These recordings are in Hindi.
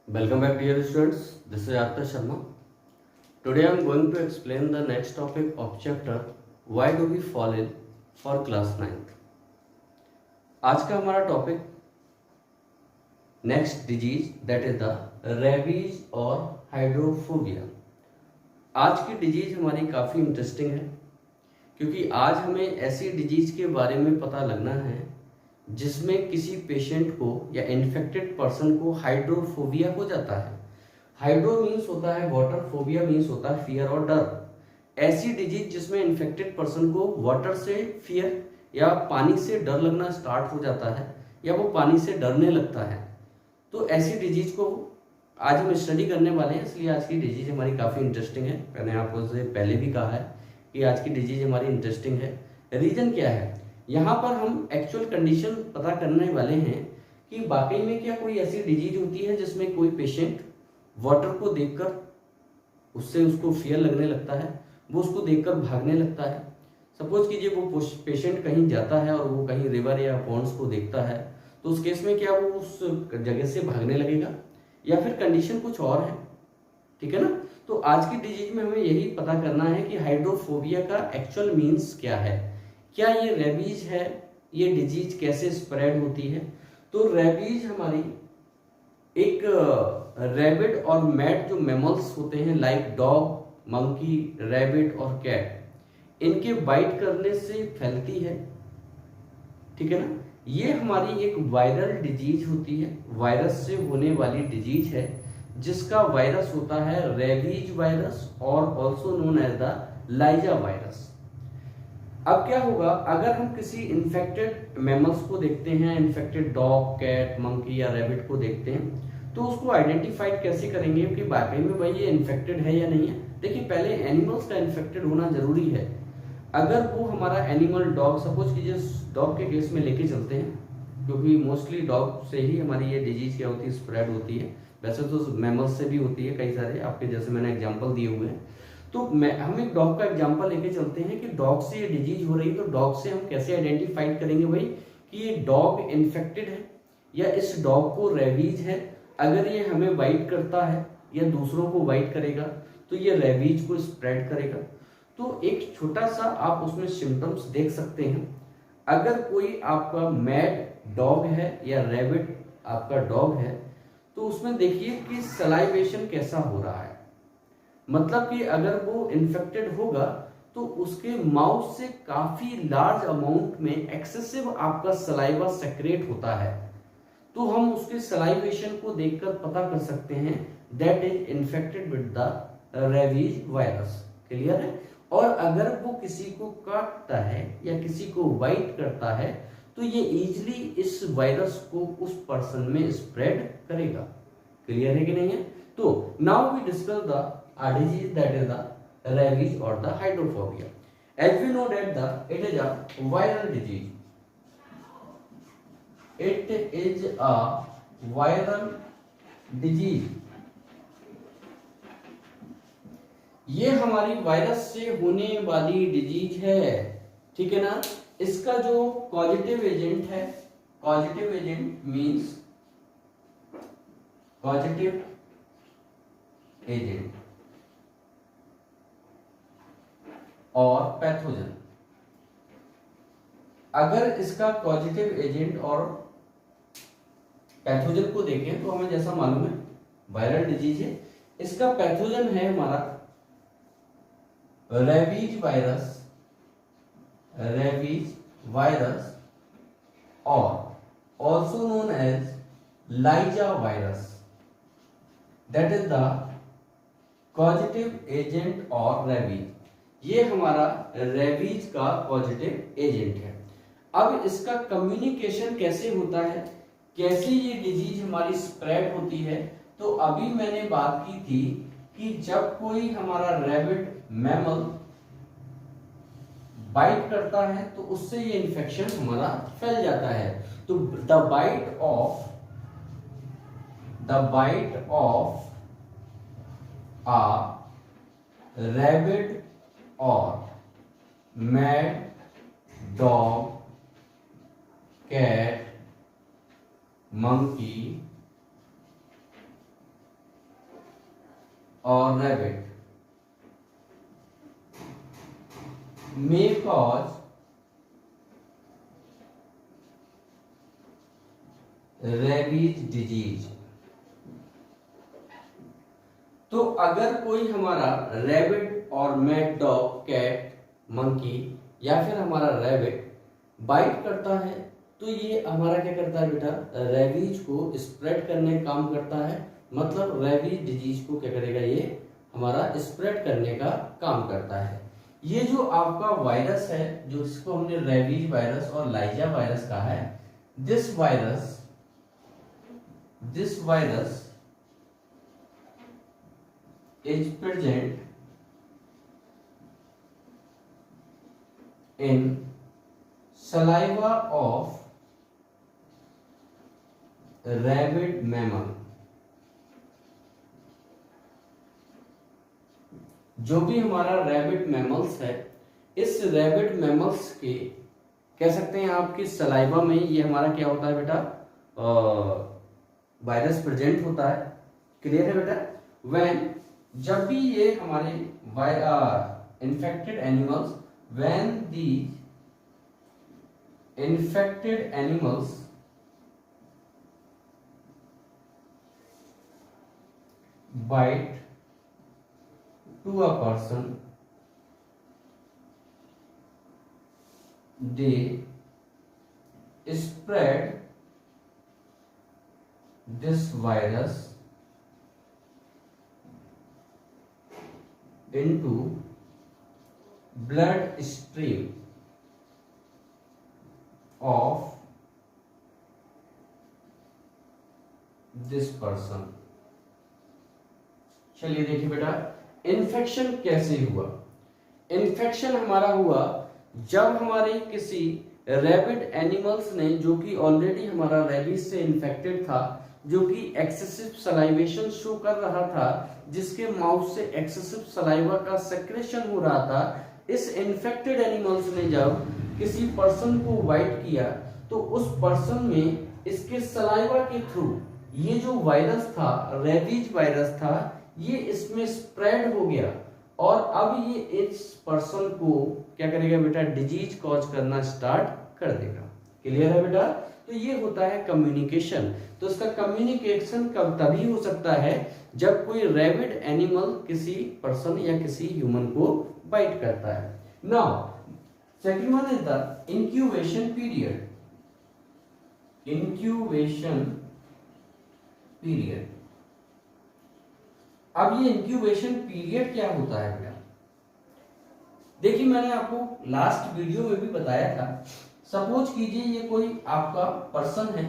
Welcome back, dear students. This is Arthur Sharma. Today I am going to explain the next topic of chapter Why do we fall in for class 9th. आज का हमारा topic next disease that is the rabies और हाइड्रोफोबिया। आज की डिजीज हमारी काफ़ी इंटरेस्टिंग है क्योंकि आज हमें ऐसी डिजीज के बारे में पता लगना है जिसमें किसी पेशेंट को या इन्फेक्टेड पर्सन को हाइड्रोफोबिया हो जाता है। हाइड्रो मीन्स होता है वाटर, फोबिया मीन्स होता है फियर और डर। ऐसी डिजीज जिसमें इन्फेक्टेड पर्सन को वाटर से फियर या पानी से डर लगना स्टार्ट हो जाता है या वो पानी से डरने लगता है, तो ऐसी डिजीज को आज हम स्टडी करने वाले हैं। इसलिए आज की डिजीज हमारी काफ़ी इंटरेस्टिंग है। मैंने आपको से पहले भी कहा है कि आज की डिजीज हमारी इंटरेस्टिंग है। रीजन क्या है, यहाँ पर हम एक्चुअल कंडीशन पता करने वाले हैं कि वाकई में क्या कोई ऐसी डिजीज होती है जिसमें कोई पेशेंट वाटर को देखकर उससे उसको फियर लगने लगता है, वो उसको देखकर भागने लगता है। सपोज कीजिए वो पेशेंट कहीं जाता है और वो कहीं रिवर या पॉन्ड्स को देखता है, तो उस केस में क्या वो उस जगह से भागने लगेगा या फिर कंडीशन कुछ और है। ठीक है ना। तो आज की डिजीज में हमें यही पता करना है कि हाइड्रोफोबिया का एक्चुअल मीन्स क्या है, क्या ये रेबीज है, ये डिजीज कैसे स्प्रेड होती है। तो रेबीज हमारी एक रैबिट और मैट जो मैमल्स होते हैं लाइक डॉग, मंकी, रैबिट और कैट, इनके बाइट करने से फैलती है। ठीक है ना। ये हमारी एक वायरल डिजीज होती है, वायरस से होने वाली डिजीज है जिसका वायरस होता है रेबीज वायरस और also known as the lyssa virus. अब क्या होगा, अगर हम किसी इन्फेक्टेड मैमल्स को देखते हैं, इन्फेक्टेड डॉग, कैट, मंकी या रैबिट को देखते हैं, तो उसको आइडेंटिफाइड कैसे करेंगे कि वाकई में भाई ये इन्फेक्टेड है या नहीं है। देखिए पहले एनिमल्स का इन्फेक्टेड होना जरूरी है। अगर वो हमारा एनिमल डॉग, सपोज कीजिए डॉग के केस में लेके चलते हैं, क्योंकि मोस्टली डॉग से ही हमारी ये डिजीज क्या होती है, स्प्रेड होती है। वैसे तो मैमल्स से भी होती है कई सारे, आपके जैसे मैंने एग्जाम्पल दिए हुए हैं। तो हम एक डॉग का एग्जांपल लेके चलते हैं कि डॉग से ये डिजीज हो रही है, तो डॉग से हम कैसे आइडेंटिफाइड करेंगे भाई कि ये डॉग इन्फेक्टेड है या इस डॉग को रेबीज है। अगर ये हमें बाइट करता है या दूसरों को बाइट करेगा तो ये रेबीज को स्प्रेड करेगा। तो एक छोटा सा आप उसमें सिम्टम्स देख सकते हैं। अगर कोई आपका मैड डॉग है या रैबिट आपका डॉग है, तो उसमें देखिए कि सलाइवेशन कैसा हो रहा है। मतलब कि अगर वो इन्फेक्टेड होगा तो उसके माउथ से काफी लार्ज अमाउंट में एक्सेसिव आपका सलाइवा सेक्रेट होता है। तो हम उसके सलाइवेशन को देखकर पता कर सकते हैं that is infected with the rabies virus. Clear है। और अगर वो किसी को काटता है या किसी को बाइट करता है तो ये इजीली इस वायरस को उस पर्सन में स्प्रेड करेगा। क्लियर है कि नहीं है। तो now we discuss the disease that is the rabies or the hydrophobia. As we know that it is a viral disease. It is a viral disease. ये हमारी वायरस से होने वाली डिजीज है। ठीक है ना। इसका जो पॉजिटिव एजेंट है, positive agent means positive agent और पैथोजन। अगर इसका पॉजिटिव एजेंट और पैथोजन को देखें तो हमें जैसा मालूम है वायरल डिजीज है, इसका पैथोजन है हमारा रेबीज वायरस, रेबीज वायरस और also known as lyssa virus. That is the positive agent और रेबीज। ये हमारा रेबीज का पॉजिटिव एजेंट है। अब इसका कम्युनिकेशन कैसे होता है, कैसे ये डिजीज हमारी स्प्रेड होती है। तो अभी मैंने बात की थी कि जब कोई हमारा रैबिट मैमल बाइट करता है तो उससे ये इन्फेक्शन हमारा फैल जाता है। तो the bite of a rabbit और mad dog, cat, monkey or rabbit may cause rabies disease। तो अगर कोई हमारा रैबिट और मैट डॉग, कैट, मंकी या फिर हमारा रैबिट बाइट करता है तो ये हमारा क्या करता है बेटा, रेबीज को स्प्रेड करने का काम करता है। मतलब रेबीज डिजीज को क्या करेगा, ये हमारा स्प्रेड करने का काम करता है। ये जो आपका वायरस है, जो जिसको हमने रेबीज वायरस और लाइजा वायरस कहा है, this virus is present in saliva of rabid mammal। जो भी हमारा रैबिट मैमल्स है, इस रैबिट मैमल्स के कह सकते हैं आपकी सलाइवा में ये हमारा क्या होता है बेटा, वायरस प्रेजेंट होता है। क्लियर है बेटा? व्हेन, जब भी ये हमारे infected animals, when these infected animals bite to a person, they spread this virus into blood stream of this person। चलिए देखिए बेटा, इन्फेक्शन कैसे हुआ। इन्फेक्शन हमारा हुआ जब हमारे किसी रैबिड एनिमल्स ने, जो कि ऑलरेडी हमारा रेबीज से इन्फेक्टेड था, जो कि एक्सेसिव सलाइवेशन शो कर रहा था, जिसके माउथ से एक्सेसिव सलाइवा का सेक्रेशन हो रहा था, इस इन्फेक्टेड एनिमल्स ने जब किसी पर्सन को बाइट किया तो उस पर्सन में इसके सलाइवा के थ्रू ये जो वायरस था, रेबीज वायरस था, ये इसमें स्प्रेड हो गया और अब ये इस पर्सन को क्या करेगा बेटा, डिजीज कॉज करना स्टार्ट कर देगा। क्लियर है बेटा? तो ये होता है कम्युनिकेशन। तो इसका कम्युनिकेशन कब तभी हो सकता है जब कोई रैबिड एनिमल किसी पर्सन या किसी ह्यूमन को बाइट करता है। Now second one is the incubation period. Incubation period. अब ये इंक्यूबेशन पीरियड क्या होता है बेटा? देखिए, मैंने आपको लास्ट वीडियो में भी बताया था। सपोज कीजिए ये कोई आपका पर्सन है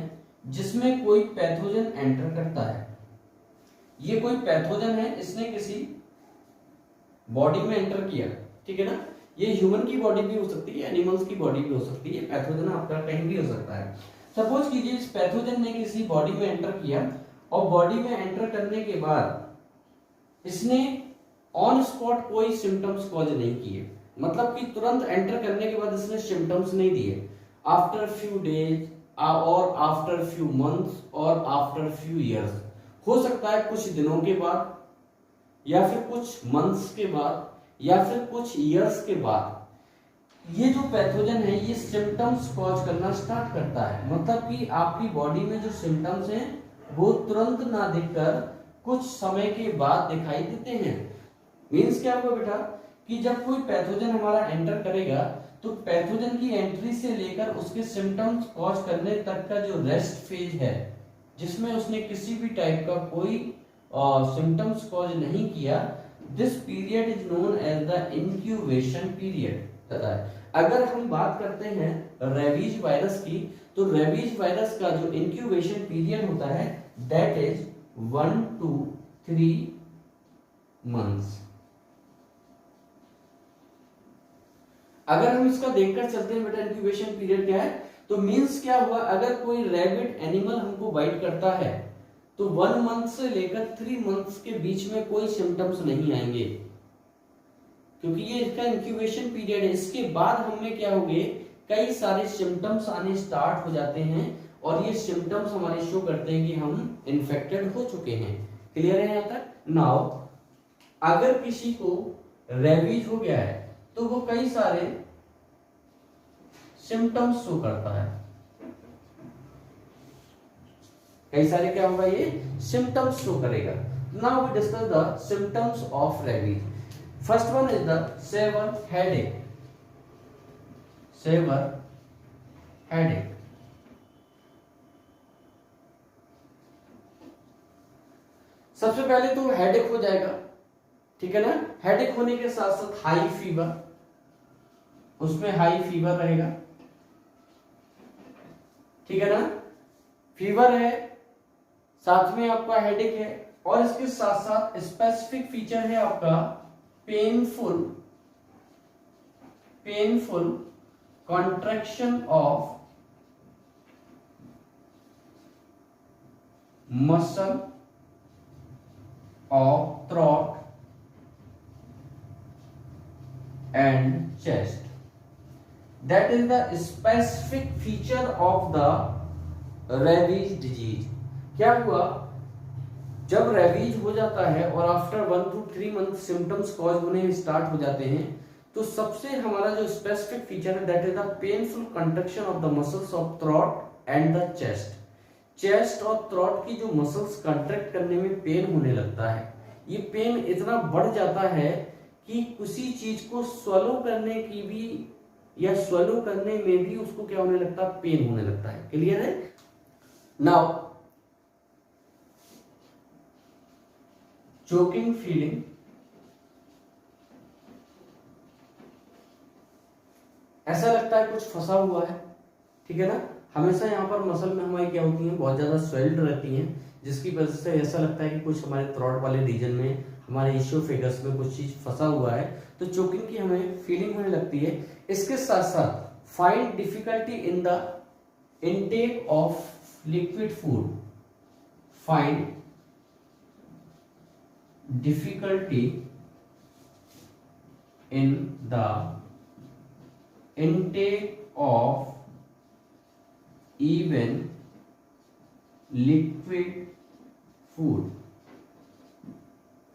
जिसमें कोई पैथोजन एंटर करता है। ये कोई पैथोजन है, इसने किसी बॉडी में एंटर किया, ठीक है ना? ये ह्यूमन की बॉडी भी हो सकती है, एनिमल्स की बॉडी भी हो सकती है, पैथोजन आपका कहीं भी हो सकता है। सपोज कीजिए इस पैथोजन ने किसी बॉडी में एंटर किया और बॉडी में एंटर करने के बाद इसने ऑन स्पॉट कोई सिम्टम्स कॉज नहीं किए, मतलब कि तुरंत एंटर करने के बाद इसने सिम्टम्स नहीं दिए। आफ्टर फ्यू डेज और आफ्टर फ्यू मंथ्स और आफ्टर फ्यू इयर्स, हो सकता है कुछ दिनों के बाद या फिर कुछ मंथ्स के बाद या फिर कुछ इयर्स के बाद ये जो पैथोजन है ये सिम्टम्स कॉज करना स्टार्ट करता है। मतलब कि आपकी बॉडी में जो सिम्टम्स हैं वो तुरंत ना दिखकर कुछ समय के बाद दिखाई देते हैं। मीन्स क्या होगा बेटा कि जब कोई पैथोजन हमारा एंटर करेगा तो पैथोजन की एंट्री से लेकर उसके सिम्टम्स कॉज करने तक का जो रेस्ट फेज है, जिसमें उसने किसी भी टाइप का कोई सिम्टम्स कॉज नहीं किया, this period is known as the incubation period. अगर हम बात करते हैं रेबीज वायरस की, तो रेबीज वायरस का जो इंक्यूबेशन पीरियड होता है दैट इज 1 to 3 months। अगर हम इसका देखकर चलते हैं बेटा इंक्यूबेशन पीरियड क्या है, तो मींस क्या हुआ, अगर कोई रैबिड एनिमल हमको बाइट करता है तो 1 मंथ से लेकर 3 मंथ्स के बीच में कोई सिम्टम्स नहीं आएंगे, क्योंकि ये इसका इंक्यूबेशन पीरियड है। इसके बाद हमें क्या होंगे, कई सारे सिम्टम्स आने स्टार्ट हो जाते हैं और ये सिम्टम्स हमारे शो करते हैं कि हम इन्फेक्टेड हो चुके हैं। क्लियर है यहाँ तक? नाउ अगर किसी को रेबीज हो गया है तो वो कई सारे सिम्टम्स शो करता है। कई सारे क्या होगा, ये सिम्टम्स शो करेगा। Now we discuss the symptoms of rabies. First one is the severe headache. Severe headache. सबसे पहले तो हेडेक हो जाएगा, ठीक है ना। हेडेक होने के साथ साथ हाई फीवर, उसमें हाई फीवर रहेगा, ठीक है ना। फीवर है, साथ में आपका हेडेक है, और इसके साथ साथ स्पेसिफिक फीचर है आपका painful contraction of muscle of throat and chest. That is the specific feature of the rabies disease. क्या हुआ, जब रेबीज हो जाता है और after 1 to 3 month symptoms cause होने स्टार्ट हो जाते हैं, तो सबसे हमारा जो स्पेसिफिक फीचर है that is the painful contraction of the muscles of throat and the chest. Chest और थ्रोट की जो मसल्स कंट्रैक्ट करने में पेन होने लगता है। ये पेन इतना बढ़ जाता है कि किसी चीज को स्वलो करने की भी या स्वलो करने में भी उसको क्या होने लगता है, पेन होने लगता है। क्लियर है। नाउ चोकिंग फीलिंग, ऐसा लगता है कुछ फंसा हुआ है, ठीक है ना। हमेशा यहाँ पर मसल में हमारी क्या होती है, बहुत ज्यादा स्वेल्ड रहती हैं, जिसकी वजह से ऐसा लगता है कि कुछ हमारे थ्रोट वाले रीजन में, हमारे इसोफेगस में कुछ चीज फंसा हुआ है, तो चोकिंग की हमें फीलिंग होने लगती है। इसके साथ साथ find difficulty in the intake of liquid food, find difficulty in the intake of even liquid food.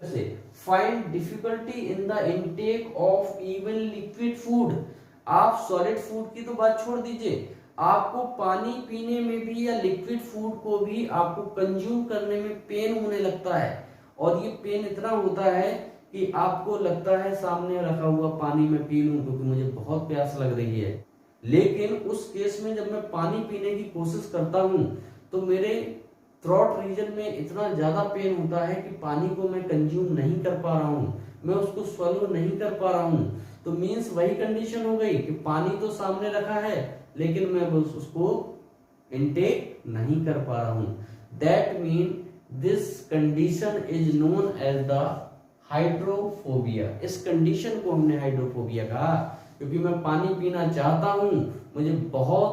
जैसे find difficulty in the intake of even liquid food. आप सॉलिड फूड की तो बात छोड़ दीजिए, आपको पानी पीने में भी या लिक्विड फूड को भी आपको कंज्यूम करने में पेन होने लगता है। और ये पेन इतना होता है कि आपको लगता है सामने रखा हुआ पानी में पी लूं क्योंकि मुझे बहुत प्यास लग रही है। लेकिन उस केस में जब मैं पानी पीने की कोशिश करता हूं तो मेरे थ्रोट रीजन में इतना ज्यादा पेन होता है कि पानी को मैं कंज्यूम नहीं कर पा रहा हूं, मैं उसको स्वलो नहीं कर पा रहा हूं। तो मीन्स वही कंडीशन हो गई कि पानी तो सामने रखा है लेकिन मैं उसको इनटेक नहीं कर पा रहा हूं। That mean this condition is known as the hydrophobia. इस कंडीशन को हमने हाइड्रोफोबिया कहा, क्योंकि मैं पानी पीना चाहता हूं, मुझे बहुत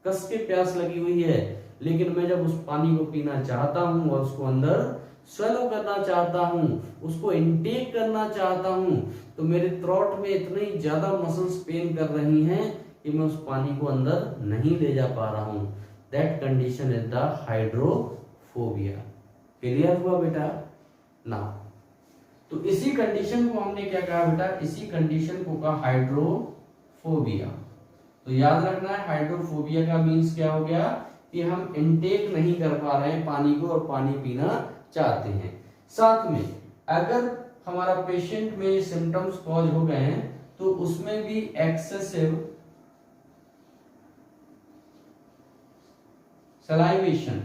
कस के प्यास लगी हुई है, लेकिन मैं जब उस पानी को पीना चाहता हूं और उसको अंदर स्वेलो करना चाहता हूं, उसको इनटेक करना चाहता हूं, तो मेरे थ्रोट में इतनी ज्यादा मसल्स पेन कर रही हैं कि मैं उस पानी को अंदर नहीं ले जा पा रहा हूं। That condition is the hydrophobia. Clear हुआ बेटा ना। तो इसी कंडीशन को हमने क्या कहा बेटा, इसी कंडीशन को कहा हाइड्रोफोबिया। तो याद रखना है हाइड्रोफोबिया का मीन्स क्या हो गया कि हम इनटेक नहीं कर पा रहे हैं पानी को और पानी पीना चाहते हैं। साथ में अगर हमारा पेशेंट में ये सिम्टम्स कॉज हो गए हैं तो उसमें भी एक्सेसिव सलाइवेशन,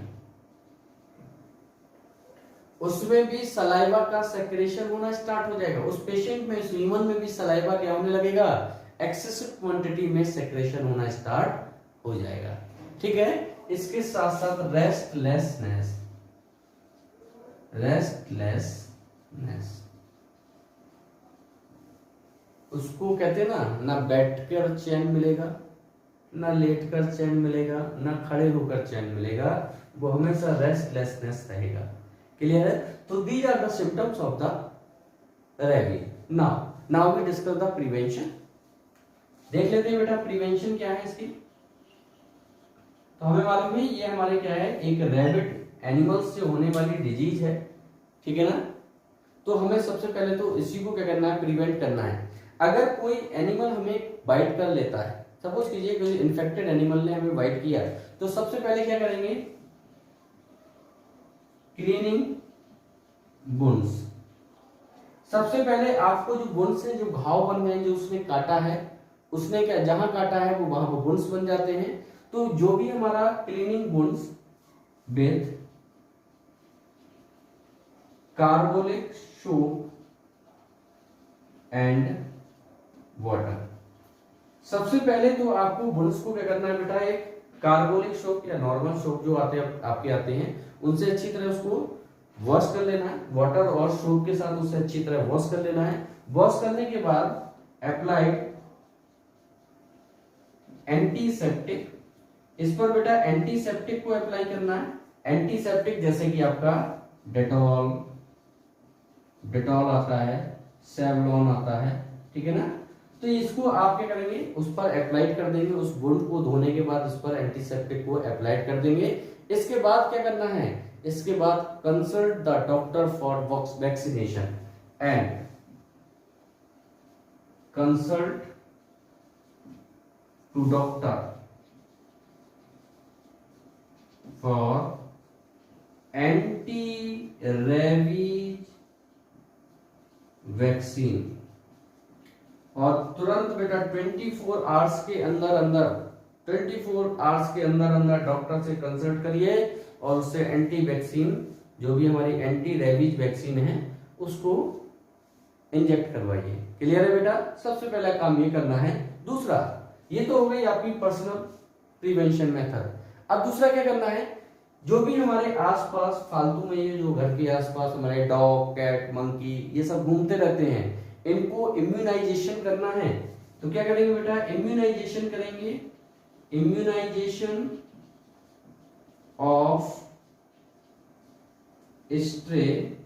उसमें भी सलाइवा का सेक्रेशन होना स्टार्ट हो जाएगा। उस पेशेंट में, ह्यूमन में भी सलाइवा क्या होने लगेगा, एक्सेसिव क्वांटिटी में सेक्रेशन होना स्टार्ट हो जाएगा। ठीक है। इसके साथ साथ रेस्टलेसनेस, उसको कहते हैं ना बैठकर चैन मिलेगा, ना लेटकर चैन मिलेगा, ना खड़े होकर चैन मिलेगा, वो हमेशा रेस्टलेसनेस रहेगा। क्लियर है। तो these are the symptoms of the rabies. Now we discuss the prevention. देख लेते हैं बेटा प्रिवेंशन क्या है इसकी। तो हमें मालूम है ये हमारे क्या है, एक रैबिट एनिमल से होने वाली डिजीज है, ठीक है ना। तो हमें सबसे पहले तो इसी को क्या करना है, प्रिवेंट करना है। अगर कोई एनिमल हमें बाइट कर लेता है, सपोज कीजिए कोई इन्फेक्टेड एनिमल ने हमें बाइट किया, तो सबसे पहले क्या करेंगे, क्लीनिंग वुंड्स। सबसे पहले आपको जो वुंड्स है, जो घाव बन गए, जो उसने काटा है, उसने क्या जहां काटा है वो वहां पर वुंड्स बन जाते हैं। तो जो भी हमारा cleaning wounds with carbolic soap and water. सबसे पहले तो आपको वुंड्स को क्या करना है बेटा, एक कार्बोलिक सोप या नॉर्मल सोप जो आते हैं आपके आते हैं, उनसे अच्छी तरह उसको वॉश कर लेना है। वाटर और सोप के साथ उसे अच्छी तरह वॉश कर लेना है। वॉश करने के बाद अप्लाइड एंटीसेप्टिक, इस पर बेटा एंटीसेप्टिक को अप्लाई करना है। एंटीसेप्टिक जैसे कि आपका डेटॉल, डेटॉल आता है, सेवलॉन आता है, ठीक है ना। तो इसको आप क्या करेंगे, उस पर अप्लाई कर देंगे। उस वुंड को धोने के बाद उस पर एंटीसेप्टिक को अप्लाई कर देंगे। इसके बाद क्या करना है, इसके बाद consult the doctor for vaccination and consult to doctor for anti rabies vaccine. और तुरंत बेटा 24 आवर्स के अंदर अंदर 24 आवर्स के अंदर अंदर डॉक्टर से कंसल्ट करिए और उससे एंटी वैक्सीन, जो भी हमारी एंटी रेबीज वैक्सीन है, उसको इंजेक्ट करवाइए। क्लियर है बेटा। सबसे पहला काम ये करना है। दूसरा, ये तो हो गई आपकी पर्सनल प्रिवेंशन मेथड। अब दूसरा क्या करना है, जो भी हमारे आसपास फालतू में ये जो घर के आसपास हमारे डॉग, कैट, मंकी ये सब घूमते रहते हैं, इनको इम्यूनाइजेशन करना है। तो क्या करेंगे बेटा, इम्यूनाइजेशन करेंगे। Immunisation of stray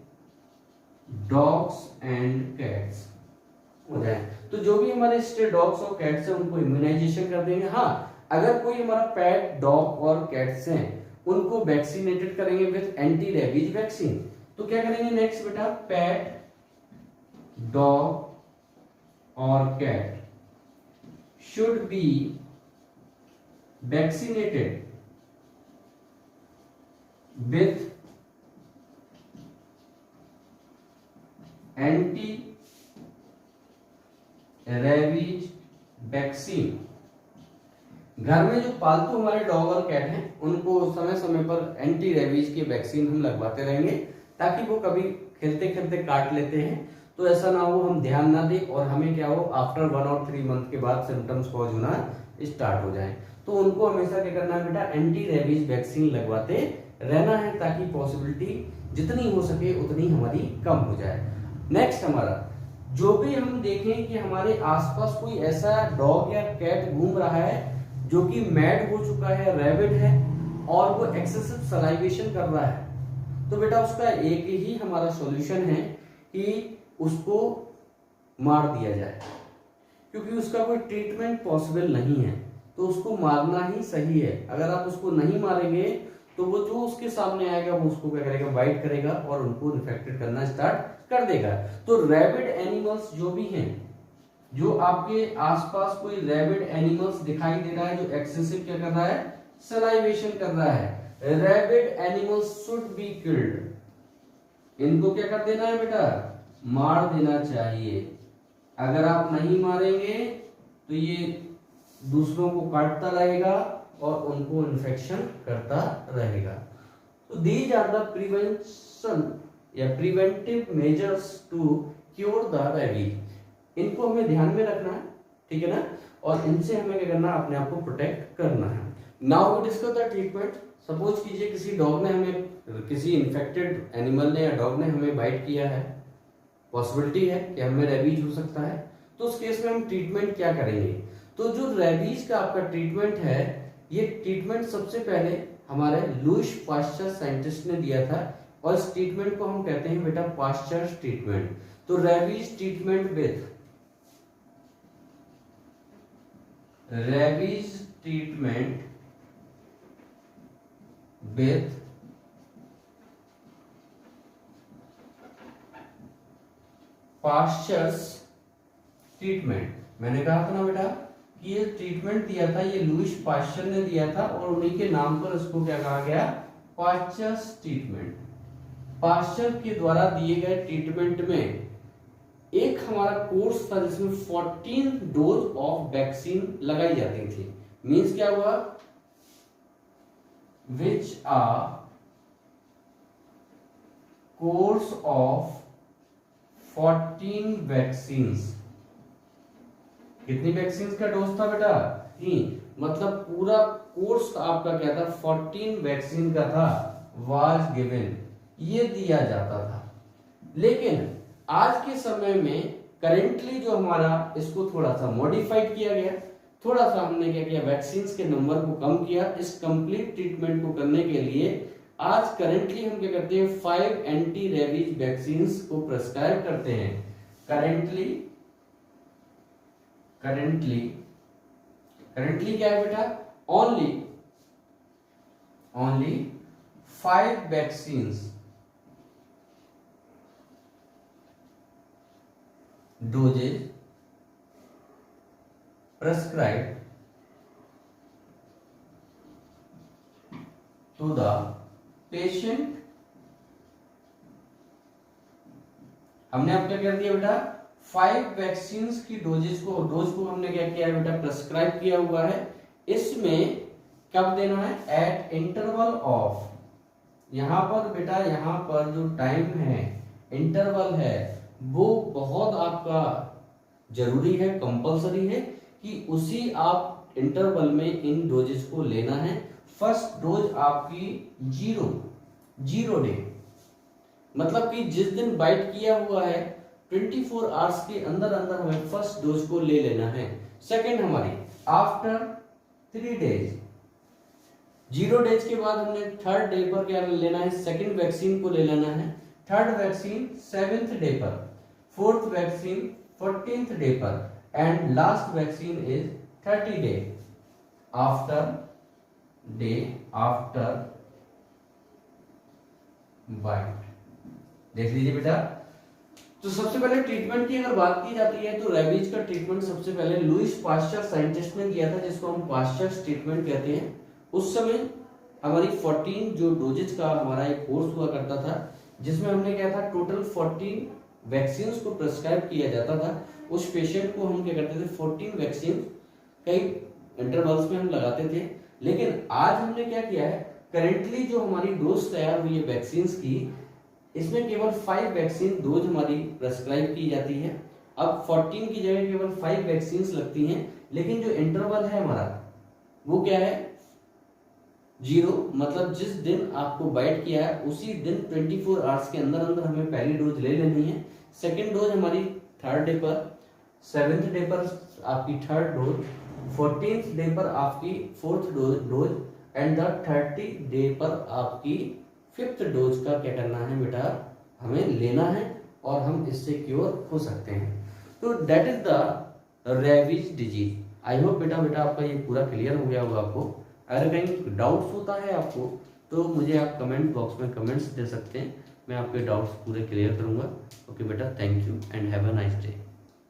dogs and cats हो जाए। तो जो भी हमारे स्ट्रे डॉग्स और कैट्स हैं उनको इम्यूनाइजेशन कर देंगे। हाँ, अगर कोई हमारा पेट डॉग और कैट्स हैं उनको वैक्सीनेटेड करेंगे विथ एंटी रेबीज वैक्सीन। तो क्या करेंगे नेक्स्ट बेटा, pet dog or cat should be vaccinated with anti-rabies vaccine। घर में जो पालतू हमारे डॉग और कैट हैं उनको समय समय पर एंटी रेबीज की वैक्सीन हम लगवाते रहेंगे, ताकि वो कभी खेलते खेलते काट लेते हैं तो ऐसा ना हो, हम ध्यान ना दें और हमें क्या हो, आफ्टर 1 और 3 मंथ के बाद सिम्टम्स कॉज होना स्टार्ट हो जाए। तो उनको हमेशा क्या करना है बेटा, एंटी रेबीज वैक्सीन लगवाते रहना है, ताकि पॉसिबिलिटी जितनी हो सके उतनी हमारी कम हो जाए। नेक्स्ट हमारा, जो भी हम देखें कि हमारे आसपास कोई ऐसा डॉग या कैट घूम रहा है जो कि मैड हो चुका है, रैबिड है और वो एक्सेसिव सलाइवेशन कर रहा है, तो बेटा उसका एक ही हमारा सॉल्यूशन है कि उसको मार दिया जाए, क्योंकि उसका कोई ट्रीटमेंट पॉसिबल नहीं है। तो उसको मारना ही सही है। अगर आप उसको नहीं मारेंगे तो वो जो उसके सामने आएगा वो उसको क्या करेगा, बाइट करेगा और उनको इन्फेक्टेड करना स्टार्ट कर देगा। तो रैबिड एनिमल्स जो भी हैं, जो आपके आसपास कोई रैबिड एनिमल्स दिखाई दे रहा है जो एक्सेसिव क्या कर रहा है, सलाइवेशन कर रहा है, rabid animals should be killed. इनको क्या कर देना है बेटा, मार देना चाहिए। अगर आप नहीं मारेंगे तो ये दूसरों को काटता रहेगा और उनको इन्फेक्शन करता रहेगा। तो दीज आर द प्रिवेंशन या preventive measures to cure the rabies. इनको हमें ध्यान में रखना है, ठीक है ना, और इनसे हमें क्या करना है, अपने आप को प्रोटेक्ट करना है। Now we discuss the treatment. Suppose कीजिए किसी डॉग ने हमें, किसी इन्फेक्टेड एनिमल ने या डॉग ने हमें बाइट किया है, पॉसिबिलिटी है कि हमें रेबीज हो सकता है। तो उस केस में हम ट्रीटमेंट क्या करेंगे। तो जो रेबीज का आपका ट्रीटमेंट है, ये ट्रीटमेंट सबसे पहले हमारे लुईस पाश्चर साइंटिस्ट ने दिया था और इस ट्रीटमेंट को हम कहते हैं बेटा पाश्चर ट्रीटमेंट। तो rabies treatment with pastures treatment. मैंने कहा था ना बेटा कि ये ट्रीटमेंट दिया था, ये लुईस पास्चर ने दिया था और उन्हीं के नाम पर इसको क्या कहा गया, पास्चर्स ट्रीटमेंट। पास्चर के द्वारा दिए गए ट्रीटमेंट में एक हमारा कोर्स था जिसमें 14 डोज ऑफ वैक्सीन लगाई जाती थी। मींस क्या हुआ, which are course of 14 vaccines. कितनी वैक्सीन का डोज था बेटा, 3। मतलब पूरा कोर्स आपका क्या था, 14 वैक्सीन का था, वाज गिवन, ये दिया जाता था। लेकिन आज के समय में करेंटली जो हमारा इसको थोड़ा सा मॉडिफाइड किया गया, थोड़ा सा हमने क्या किया, वैक्सीन के नंबर को कम किया। इस कंप्लीट ट्रीटमेंट को करने के लिए आज करेंटली हम क्या करते हैं, 5 एंटी रेबीज वैक्सीन को प्रेस्क्राइब करते हैं। करेंटली क्या है बेटा, only 5 vaccines doses prescribed to the patient। हमने अब क्या कर दिया बेटा, 5 वैक्सीन की डोज को हमने क्या किया है बेटा, प्रेस्क्राइब किया हुआ है। इसमें कब देना है, एट इंटरवल ऑफ, यहां पर बेटा, यहां पर जो टाइम है, इंटरवल है, वो बहुत आपका जरूरी है, कंपलसरी है कि उसी आप इंटरवल में इन डोजेस को लेना है। फर्स्ट डोज आपकी 0 डे, मतलब कि जिस दिन बाइट किया हुआ है 24 आवर्स के अंदर अंदर हमें फर्स्ट डोज को ले लेना है। सेकंड हमारी आफ्टर 3 डेज, 0 डेज के बाद हमने थर्ड डे पर क्या लेना है, सेकंड वैक्सीन को ले लेना है। थर्ड वैक्सीन 7th डे पर, फोर्थ वैक्सीन 14th डे पर, and last vaccine is 30 day after bite. देख लीजिए बेटा, तो सबसे पहले ट्रीटमेंट की अगर बात की जाती है तो रेबीज का ट्रीटमेंट सबसे पहले लुईस पास्चर साइंटिस्ट ने किया था, जिसको हम पास्चर ट्रीटमेंट कहते हैं। उस समय हमारी 14 जो डोजेज का हमारा एक कोर्स हुआ करता था, जिसमें हमने क्या था, टोटल 14 वैक्सीन को प्रेस्क्राइब किया जाता था। उस पेशेंट को हम क्या करते थे, 14 वैक्सीन कई इंटरवल्स में हम लगाते थे। लेकिन आज हमने क्या किया है, करेंटली जो हमारी डोज तैयार हुई है वैक्सीन की, इसमें केवल 5 वैक्सीन डोज हमारी प्रेस्क्राइब की जाती है। अब 14 की जगह केवल 5 वैक्सीन लगती हैं, लेकिन जो इंटरवल है हमारा वो क्या है, 0। मतलब जिस दिन आपको बाइट किया है उसी दिन 24 आवर्स के अंदर अंदर हमें पहली डोज ले लेनी है। सेकेंड डोज हमारी 3rd डे पर, 7th डे पर आपकी 3rd डोज, 14th डे पर आपकी 4th dose, and the 30 day पर आपकी 5th डोज का क्या करना है बेटा, हमें लेना है और हम इससे क्योर हो सकते हैं। तो that is the rabies disease. I hope बेटा आपका ये पूरा क्लियर हो गया होगा आपको। अगर कहीं डाउट्स होता है आपको तो मुझे आप कमेंट बॉक्स में कमेंट्स दे सकते हैं, मैं आपके डाउट्स पूरे क्लियर करूंगा। ओके बेटा, thank you and have a nice day.